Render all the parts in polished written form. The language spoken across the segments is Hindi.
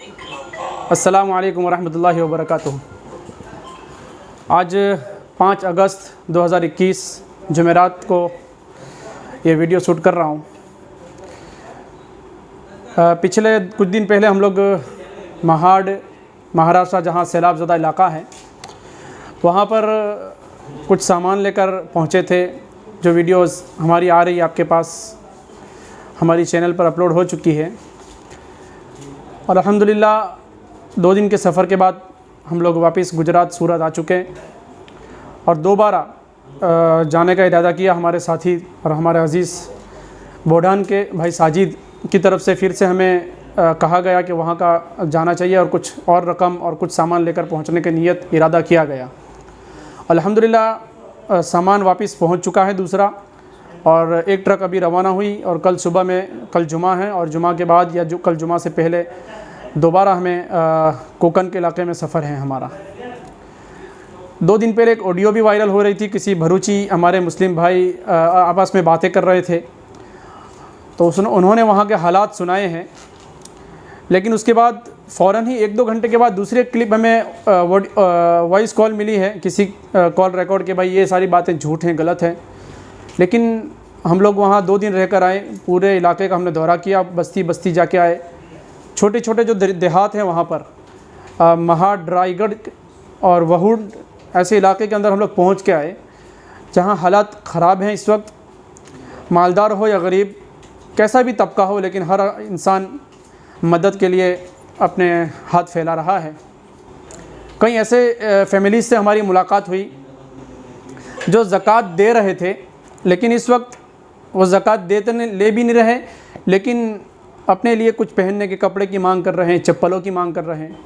अस्सलामु अलैकुम वरहमतुल्लाहि वबरकातुहू। आज 5 अगस्त 2021 जुमेरात को ये वीडियो शूट कर रहा हूँ। पिछले कुछ दिन पहले हम लोग महाड़ महाराष्ट्र, जहाँ सैलाब ज़दा इलाका है, वहाँ पर कुछ सामान लेकर पहुँचे थे। जो वीडियोस हमारी आ रही है आपके पास, हमारी चैनल पर अपलोड हो चुकी है। और अल्हम्दुलिल्लाह 2 दिन के सफ़र के बाद हम लोग वापस गुजरात सूरत आ चुके हैं और दोबारा जाने का इरादा किया। हमारे साथी और हमारे अज़ीज़ बोडान के भाई साजिद की तरफ से फिर से हमें कहा गया कि वहाँ का जाना चाहिए और कुछ और रकम और कुछ सामान लेकर पहुँचने की नीयत इरादा किया गया। अल्हम्दुलिल्लाह सामान वापस पहुँच चुका है दूसरा, और एक ट्रक अभी रवाना हुई और कल सुबह में, कल जुमा है और जुमा के बाद या जो कल जुमा से पहले दोबारा हमें कोकन के इलाके में सफ़र है हमारा। 2 दिन पहले एक ऑडियो भी वायरल हो रही थी, किसी भरूची हमारे मुस्लिम भाई आपस में बातें कर रहे थे, तो उन्होंने वहाँ के हालात सुनाए हैं। लेकिन उसके बाद फ़ौरन ही 1-2 घंटे के बाद दूसरी क्लिप हमें वॉइस कॉल मिली है, किसी कॉल रिकॉर्ड के भाई ये सारी बातें झूठ हैं, गलत हैं। लेकिन हम लोग वहाँ 2 दिन रहकर आए, पूरे इलाके का हमने दौरा किया, बस्ती बस्ती जाके आए। छोटे छोटे जो देहात हैं वहाँ पर महाड़, रायगढ़ और वहुड़ ऐसे इलाके के अंदर हम लोग पहुँच के आए, जहाँ हालात ख़राब हैं इस वक्त। मालदार हो या गरीब, कैसा भी तबका हो, लेकिन हर इंसान मदद के लिए अपने हाथ फैला रहा है। कई ऐसे फैमिलीज़ से हमारी मुलाकात हुई जो ज़कात दे रहे थे, लेकिन इस वक्त वो ज़कात ले भी नहीं रहे, लेकिन अपने लिए कुछ पहनने के कपड़े की मांग कर रहे हैं, चप्पलों की मांग कर रहे हैं।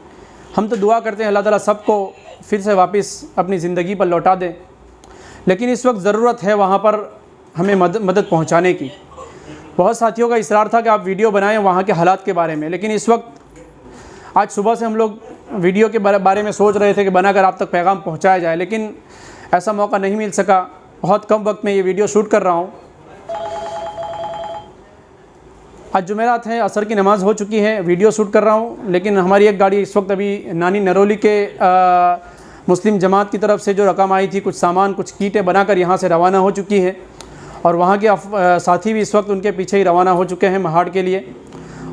हम तो दुआ करते हैं अल्लाह ताला सबको फिर से वापस अपनी ज़िंदगी पर लौटा दें, लेकिन इस वक्त ज़रूरत है वहाँ पर हमें मदद पहुँचाने की। बहुत साथियों का इसरार था कि आप वीडियो बनाएं वहाँ के हालात के बारे में, लेकिन इस वक्त आज सुबह से हम लोग वीडियो के बारे में सोच रहे थे कि बनाकर आप तक पैगाम पहुँचाया जाए, लेकिन ऐसा मौका नहीं मिल सका। बहुत कम वक्त में ये वीडियो शूट कर रहा हूँ। आज जुमेरात है, असर की नमाज़ हो चुकी है, वीडियो शूट कर रहा हूँ। लेकिन हमारी एक गाड़ी इस वक्त अभी नानी नरोली के मुस्लिम जमात की तरफ से जो रकम आई थी, कुछ सामान, कुछ कीटें बनाकर यहाँ से रवाना हो चुकी है, और वहाँ के साथी भी इस वक्त उनके पीछे ही रवाना हो चुके हैं महाड़ के लिए।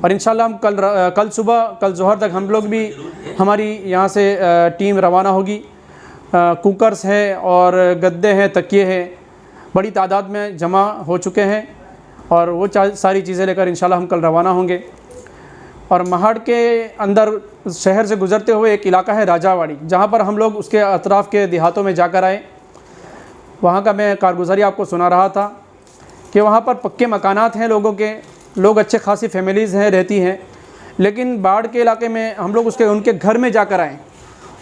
और इंशाल्लाह हम कल सुबह, कल ज़ोहर तक हम लोग भी, हमारी यहाँ से टीम रवाना होगी। कुकर्स है और गद्दे हैं, तकिए हैं, बड़ी तादाद में जमा हो चुके हैं, और वो सारी चीज़ें लेकर इंशाल्लाह हम कल रवाना होंगे। और महाड़ के अंदर शहर से गुज़रते हुए एक इलाका है राजावाड़ी, जहाँ पर हम लोग उसके अतराफ़ के देहातों में जाकर आए। वहाँ का मैं कारगुजारी आपको सुना रहा था कि वहाँ पर पक्के मकानात हैं लोगों के, लोग अच्छे खासी फैमिलीज़ हैं, रहती हैं। लेकिन बाढ़ के इलाके में हम लोग उनके घर में जाकर आए।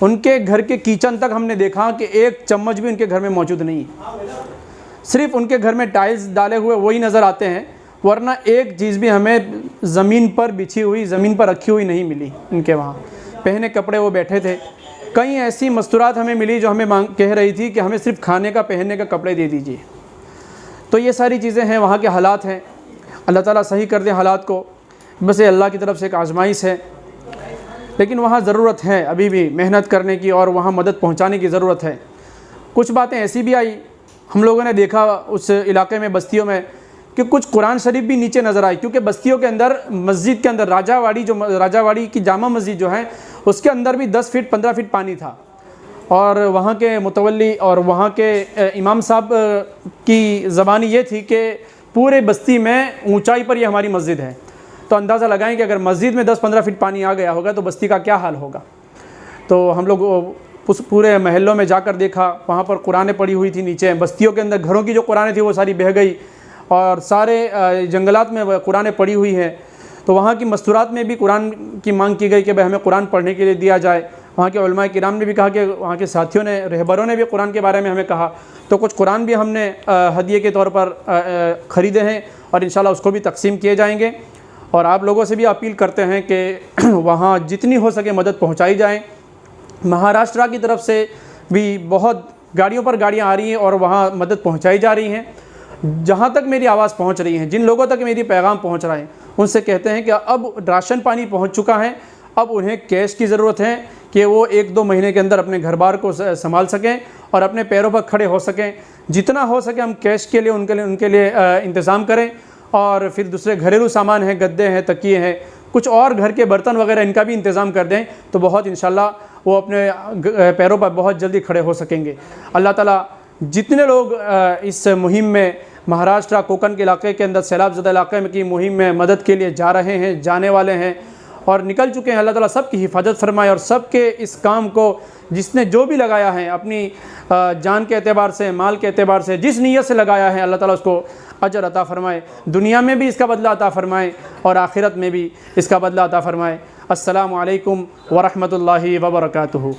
उनके घर के किचन तक हमने देखा कि एक चम्मच भी उनके घर में मौजूद नहीं है। सिर्फ उनके घर में टाइल्स डाले हुए वही नज़र आते हैं, वरना एक चीज़ भी हमें ज़मीन पर बिछी हुई, ज़मीन पर रखी हुई नहीं मिली। उनके वहाँ पहने कपड़े वो बैठे थे। कई ऐसी मस्तूरात हमें मिली जो हमें कह रही थी कि हमें सिर्फ खाने का, पहनने का कपड़े दे दीजिए। तो ये सारी चीज़ें हैं, वहाँ के हालात हैं। अल्लाह ताला सही कर दे हालात को, बस ये अल्लाह की तरफ से एक आजमाइश है। लेकिन वहाँ ज़रूरत है अभी भी मेहनत करने की, और वहाँ मदद पहुँचाने की ज़रूरत है। कुछ बातें ऐसी भी आई, हम लोगों ने देखा उस इलाके में, बस्तियों में, कि कुछ कुरान शरीफ भी नीचे नज़र आई, क्योंकि बस्तियों के अंदर, मस्जिद के अंदर, राजावाड़ी की जामा मस्जिद जो है, उसके अंदर भी 10 फीट 15 फीट पानी था। और वहाँ के मुतवल्ली और वहाँ के इमाम साहब की ज़बानी ये थी कि पूरे बस्ती में ऊंचाई पर ये हमारी मस्जिद है। तो अंदाज़ा लगाएं कि अगर मस्जिद में 10-15 फीट पानी आ गया होगा तो बस्ती का क्या हाल होगा। तो हम लोग उस पूरे महलों में जाकर देखा, वहाँ पर कुरानें पड़ी हुई थी नीचे। बस्तियों के अंदर घरों की जो कुरानें थी वो सारी बह गई, और सारे जंगलात में कुरानें पड़ी हुई हैं। तो वहाँ की मस्तूरात में भी कुरान की मांग की गई कि भाई हमें कुरान पढ़ने के लिए दिया जाए। वहाँ के उलमा किराम ने भी कहा कि, वहाँ के साथियों ने, रहबरों ने भी कुरान के बारे में हमें कहा। तो कुछ कुरान भी हमने हदिये के तौर पर ख़रीदे हैं, और इंशाल्लाह उसको भी तकसीम किए जाएंगे। और आप लोगों से भी अपील करते हैं कि वहाँ जितनी हो सके मदद पहुँचाई जाए। महाराष्ट्र की तरफ से भी बहुत गाड़ियों पर गाड़ियाँ आ रही हैं और वहाँ मदद पहुँचाई जा रही हैं। जहाँ तक मेरी आवाज़ पहुँच रही है, जिन लोगों तक मेरी पैगाम पहुँच रहा है, उनसे कहते हैं कि अब राशन पानी पहुँच चुका है। अब उन्हें कैश की ज़रूरत है कि वो 1-2 महीने के अंदर अपने घर बार को संभाल सकें और अपने पैरों पर खड़े हो सकें। जितना हो सके हम कैश के लिए उनके लिए इंतज़ाम करें। और फिर दूसरे घरेलू सामान हैं, गद्दे हैं, तकिए हैं, कुछ और घर के बर्तन वगैरह, इनका भी इंतज़ाम कर दें तो बहुत इंशाल्लाह वो अपने पैरों पर बहुत जल्दी खड़े हो सकेंगे। अल्लाह ताला जितने लोग इस मुहिम में महाराष्ट्र कोकण के इलाके के अंदर सैलाब ज़दा इलाके में की मुहिम में मदद के लिए जा रहे हैं, जाने वाले हैं और निकल चुके हैं, अल्लाह ताला सबकी हिफाजत फरमाए और सबके इस काम को जिसने जो भी लगाया है अपनी जान के एतबार से, माल के एतबार से, जिस नीयत से लगाया है, अल्लाह ताला उसको अजर अता फ़रमाए, दुनिया में भी इसका बदला अता फ़रमाए और आखिरत में भी इसका बदला अता फ़रमाए। अस्सलामु अलैकुम व रहमतुल्लाहि व बरकातुहू।